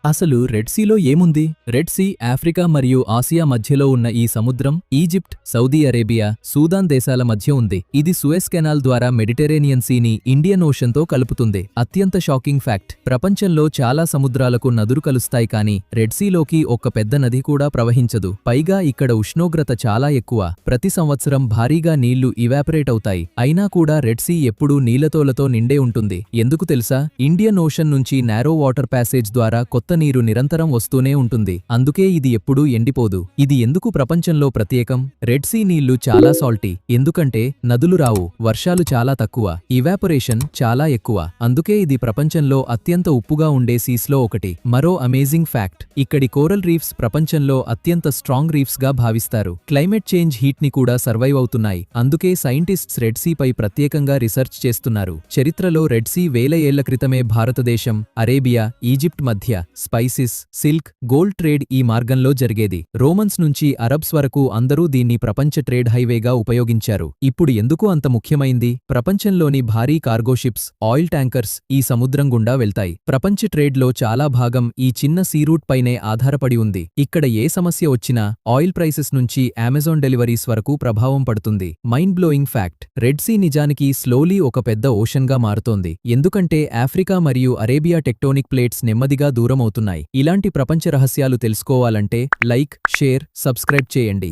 అసలు రెడ్ సీలో ఏముంది? Red see Africa మరియు ఆసియా మధ్యలో ఉన్న ఈ సముద్రం ఈజిప్ట్, సౌదీ అరేబియా, సూదాన్ దేశాల మధ్య ఉంది. ఇది సూయజ్ కెనాల్ ద్వారా మెడిటరేనియన్ సీని ఇండియన్ ఓషన్తో కలుపుతుంది. అత్యంత షాకింగ్ ఫ్యాక్ట్, ప్రపంచంలో చాలా సముద్రాలకు నదులు కలుస్తాయి కానీ రెడ్ సీలోకి ఒక్క పెద్ద నది కూడా ప్రవహించదు. పైగా ఇక్కడ ఉష్ణోగ్రత చాలా ఎక్కువ. ప్రతి సంవత్సరం భారీగా నీళ్లు ఇవాపరేట్ అవుతాయి. అయినా కూడా రెడ్ సీ ఎప్పుడూ నీళ్లతోలతో నిండే ఉంటుంది. ఎందుకు తెలుసా? ఇండియన్ ఓషన్ నుంచి నారో వాటర్ ప్యాసేజ్ ద్వారా కొత్త నీరు నిరంతరం వస్తూనే ఉంటుంది. అందుకే ఇది ఎప్పుడూ ఎండిపోదు. ఇది ఎందుకు ప్రపంచంలో ప్రత్యేకం? రెడ్ సీ నీళ్లు చాలా సాల్టీ. ఎందుకంటే నదులు రావు, వర్షాలు చాలా తక్కువ, ఇవాపరేషన్ చాలా ఎక్కువ. అందుకే ఇది ప్రపంచంలో అత్యంత ఉప్పుగా ఉండే సీస్లో ఒకటి. మరో అమేజింగ్ ఫ్యాక్ట్, ఇక్కడి కోరల్ రీఫ్స్ ప్రపంచంలో అత్యంత స్ట్రాంగ్ రీఫ్స్ గా భావిస్తారు. క్లైమేట్ చేంజ్ హీట్ ని కూడా సర్వైవ్ అవుతున్నాయి. అందుకే సైంటిస్ట్స్ రెడ్ సీ పై ప్రత్యేకంగా రీసెర్చ్ చేస్తున్నారు. చరిత్రలో రెడ్ సీ వేల ఏళ్ల క్రితమే భారతదేశం, అరేబియా, ఈజిప్ట్ మధ్య స్పైసిస్, సిల్క్, గోల్డ్ ట్రేడ్ ఈ మార్గంలో జరిగేది. రోమన్స్ నుంచి అరబ్స్ వరకు అందరూ దీన్ని ప్రపంచ ట్రేడ్ హైవేగా ఉపయోగించారు. ఇప్పుడు ఎందుకు అంత ముఖ్యమైంది? ప్రపంచంలోని భారీ కార్గోషిప్స్, ఆయిల్ ట్యాంకర్స్ ఈ సముద్రం గుండా వెళ్తాయి. ప్రపంచ ట్రేడ్లో చాలా భాగం ఈ చిన్న సీ రూట్ పైనే ఆధారపడి ఉంది. ఇక్కడ ఏ సమస్య వచ్చినా ఆయిల్ ప్రైసెస్ నుంచి అమెజాన్ డెలివరీస్ వరకు ప్రభావం పడుతుంది. Mind blowing fact, red sea నిజానికి స్లోలీ ఒక పెద్ద ఓషన్గా మారుతోంది. ఎందుకంటే ఆఫ్రికా మరియు అరేబియా టెక్టోనిక్ ప్లేట్స్ నెమ్మదిగా దూరం అవుతున్నాయి. ఇలాంటి ప్రపంచ రహస్యాలు తెలుసుకోవాలంటే లైక్, షేర్, సబ్స్క్రైబ్ చేయండి.